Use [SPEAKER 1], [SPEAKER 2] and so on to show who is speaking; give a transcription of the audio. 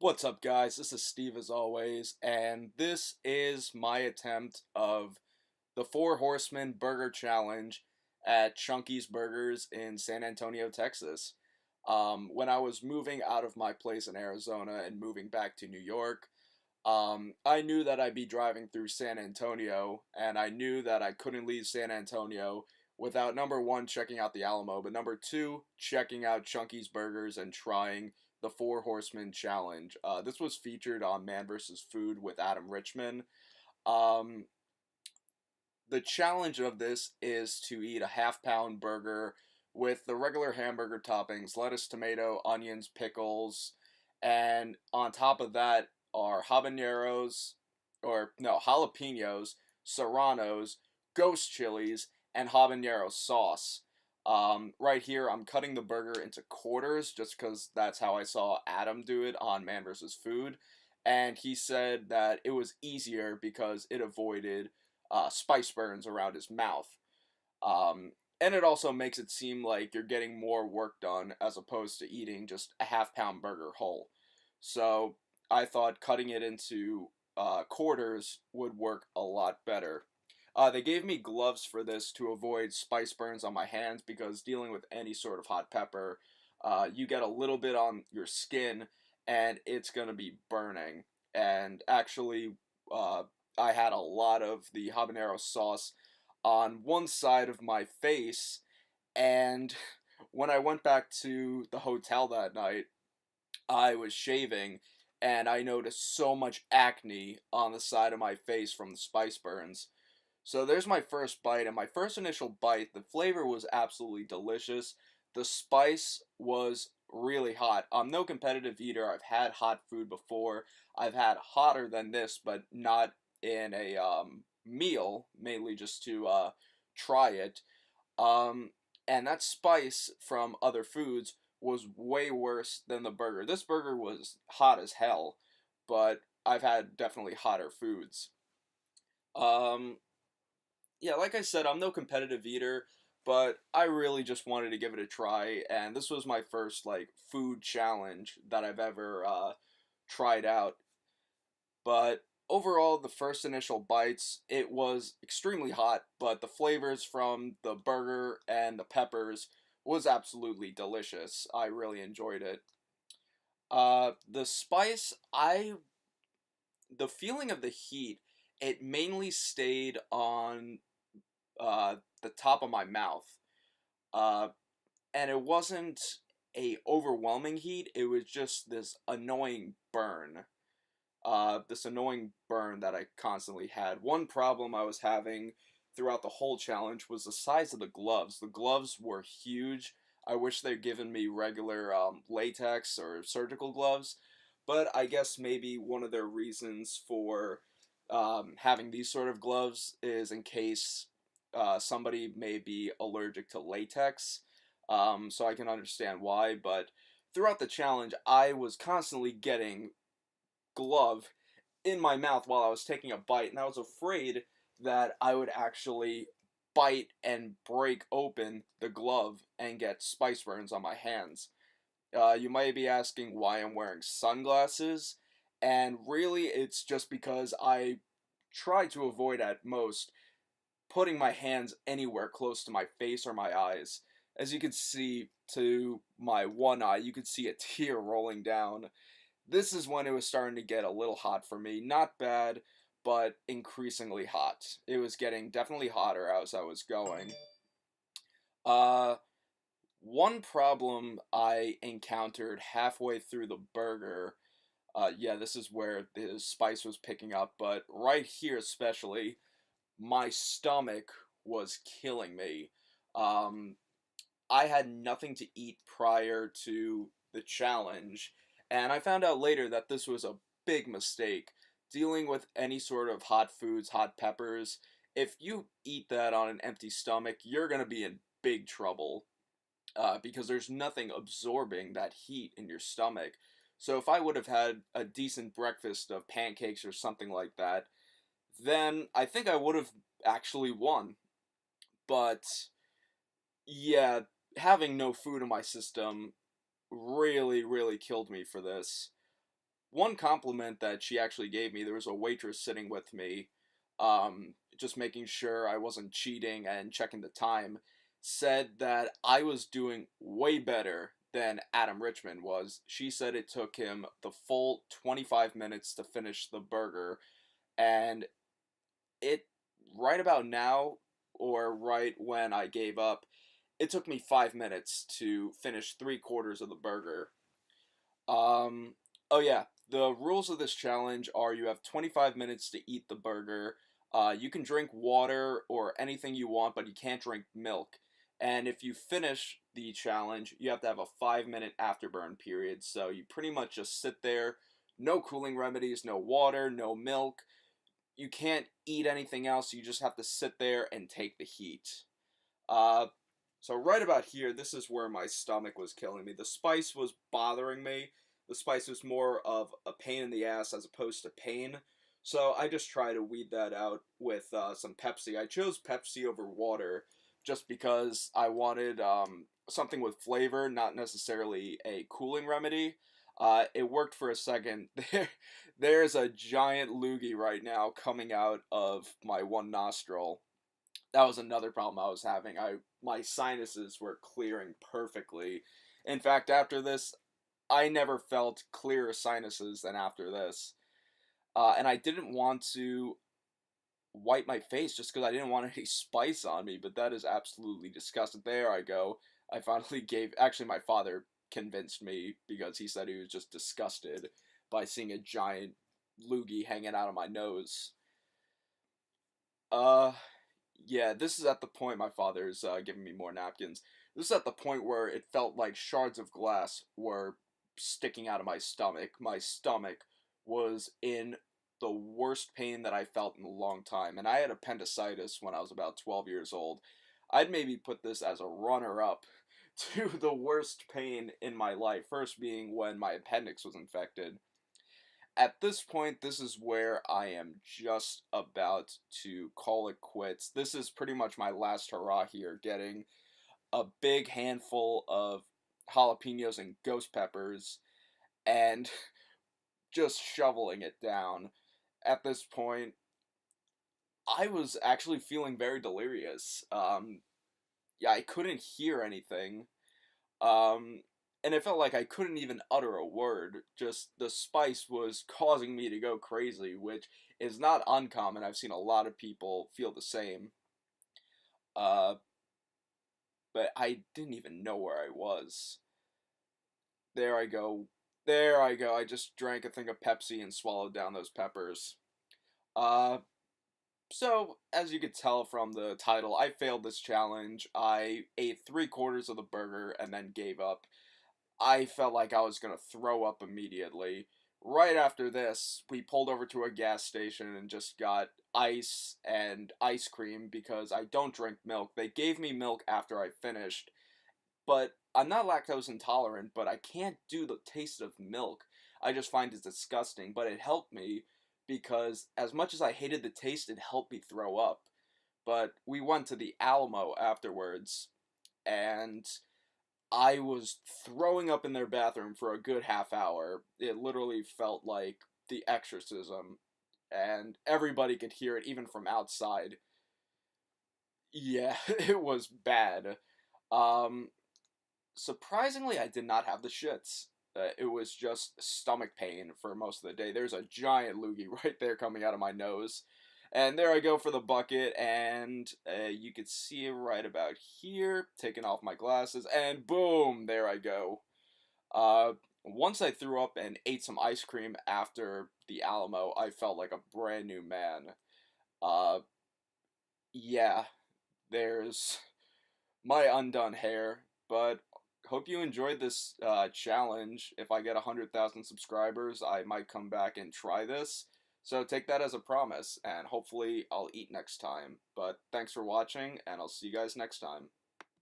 [SPEAKER 1] What's up, guys? This is Steve as always, and this is my attempt of the Four Horsemen Burger Challenge at Chunky's Burgers in San Antonio, Texas. When I was moving out of my place in Arizona and moving back to New York, I knew that I'd be driving through San Antonio, and I knew that I couldn't leave San Antonio without number one, checking out the Alamo, but number two, checking out Chunky's Burgers and trying the Four Horsemen Challenge. This was featured on Man vs. Food with Adam Richman. Um, the challenge of this is to eat a half-pound burger with the regular hamburger toppings, lettuce, tomato, onions, pickles, and on top of that are habaneros, or no, jalapenos, serranos, ghost chilies, and habanero sauce. Right here, I'm cutting the burger into quarters just because that's how I saw Adam do it on Man vs. Food. And he said that it was easier because it avoided spice burns around his mouth. And it also makes it seem like you're getting more work done as opposed to eating just a half-pound burger whole. So I thought cutting it into quarters would work a lot better. They gave me gloves for this to avoid spice burns on my hands because dealing with any sort of hot pepper, you get a little bit on your skin and it's going to be burning. And actually, I had a lot of the habanero sauce on one side of my face, and when I went back to the hotel that night, I was shaving and I noticed so much acne on the side of my face from the spice burns. So there's my first bite, and my first initial bite, the flavor was absolutely delicious. The spice was really hot. I'm no competitive eater. I've had hot food before. I've had hotter than this, but not in a meal, mainly just to try it. Um, and that spice from other foods was way worse than the burger. This burger was hot as hell, but I've had definitely hotter foods. Um, yeah, like I said, I'm no competitive eater, but I really just wanted to give it a try, and this was my first like food challenge that I've ever tried out. But overall, the first initial bites, it was extremely hot, but the flavors from the burger and the peppers was absolutely delicious. I really enjoyed it. The spice, the feeling of the heat, it mainly stayed on the top of my mouth. Uh, and it wasn't a overwhelming heat. It was just this annoying burn. This annoying burn that I constantly had. One problem I was having throughout the whole challenge was the size of the gloves. The gloves were huge. I wish they'd given me regular latex or surgical gloves, but I guess maybe one of their reasons for having these sort of gloves is in case somebody may be allergic to latex. So I can understand why, but throughout the challenge, I was constantly getting glove in my mouth while I was taking a bite, and I was afraid that I would actually bite and break open the glove and get spice burns on my hands. You might be asking why I'm wearing sunglasses, and really it's just because I try to avoid at most putting my hands anywhere close to my face or my eyes. As you can see to my one eye, you could see a tear rolling down. This is when it was starting to get a little hot for me. Not bad, but increasingly hot. It was getting definitely hotter as I was going. Uh, One problem I encountered halfway through the burger, yeah, this is where the spice was picking up, but right here especially, my stomach was killing me. Um, I had nothing to eat prior to the challenge, and I found out later that this was a big mistake. Dealing with any sort of hot foods, hot peppers, if you eat that on an empty stomach, you're going to be in big trouble because there's nothing absorbing that heat in your stomach. So if I would have had a decent breakfast of pancakes or something like that, then I think I would have actually won. But yeah, having no food in my system really, really killed me for this. one compliment that she actually gave me, there was a waitress sitting with me, just making sure I wasn't cheating and checking the time, said that I was doing way better than Adam Richman was. She said it took him the full 25 minutes to finish the burger, and it, right about now, or right when I gave up, it took me 5 minutes to finish 3 quarters of the burger. Um, oh yeah, the rules of this challenge are you have 25 minutes to eat the burger. You can drink water or anything you want, but you can't drink milk. And if you finish the challenge, you have to have a 5 minute afterburn period. So you pretty much just sit there, no cooling remedies, no water, no milk. You can't eat anything else. You just have to sit there and take the heat. Uh, so right about here, this is where my stomach was killing me. The spice was bothering me. The spice was more of a pain in the ass as opposed to pain. So I just try to weed that out with some Pepsi. I chose Pepsi over water just because I wanted something with flavor, not necessarily a cooling remedy. It worked for a second. There's a giant loogie right now coming out of my one nostril. That was another problem I was having. My sinuses were clearing perfectly. In fact, after this, I never felt clearer sinuses than after this. And I didn't want to wipe my face just because I didn't want any spice on me, but that is absolutely disgusting. There I go. I finally gave. Actually, my father convinced me because he said he was just disgusted by seeing a giant loogie hanging out of my nose. Uh, yeah, this is at the point my father's giving me more napkins. This is at the point where it felt like shards of glass were sticking out of my stomach. My stomach was in the worst pain that I felt in a long time, and I had appendicitis when I was about 12 years old. I'd maybe put this as a runner-up to the worst pain in my life, first being when my appendix was infected. At this point, this is where I am just about to call it quits. This is pretty much my last hurrah here, getting a big handful of jalapenos and ghost peppers and just shoveling it down. At this point, I was actually feeling very delirious. Yeah, I couldn't hear anything. Um, and it felt like I couldn't even utter a word. Just the spice was causing me to go crazy, which is not uncommon. I've seen a lot of people feel the same. Uh, but I didn't even know where I was. There I go. There I go. I just drank a thing of Pepsi and swallowed down those peppers. Uh, so, as you could tell from the title, I failed this challenge. I ate 3 quarters of the burger and then gave up. I felt like I was going to throw up immediately. Right after this, we pulled over to a gas station and just got ice and ice cream because I don't drink milk. They gave me milk after I finished, but I'm not lactose intolerant, but I can't do the taste of milk. I just find it disgusting, but it helped me because as much as I hated the taste, it helped me throw up. But we went to the Alamo afterwards, and I was throwing up in their bathroom for a good half hour. It literally felt like the exorcism, and everybody could hear it even from outside. Yeah, it was bad. Um, Surprisingly, I did not have the shits. It was just stomach pain for most of the day. There's a giant loogie right there coming out of my nose. And there I go for the bucket, and you could see it right about here, taking off my glasses, and boom, there I go. Uh, Once I threw up and ate some ice cream after the Alamo, I felt like a brand new man. Uh, yeah, there's my undone hair, but hope you enjoyed this challenge. If I get 100,000 subscribers, I might come back and try this. So take that as a promise, and hopefully I'll eat next time. But thanks for watching, and I'll see you guys next time.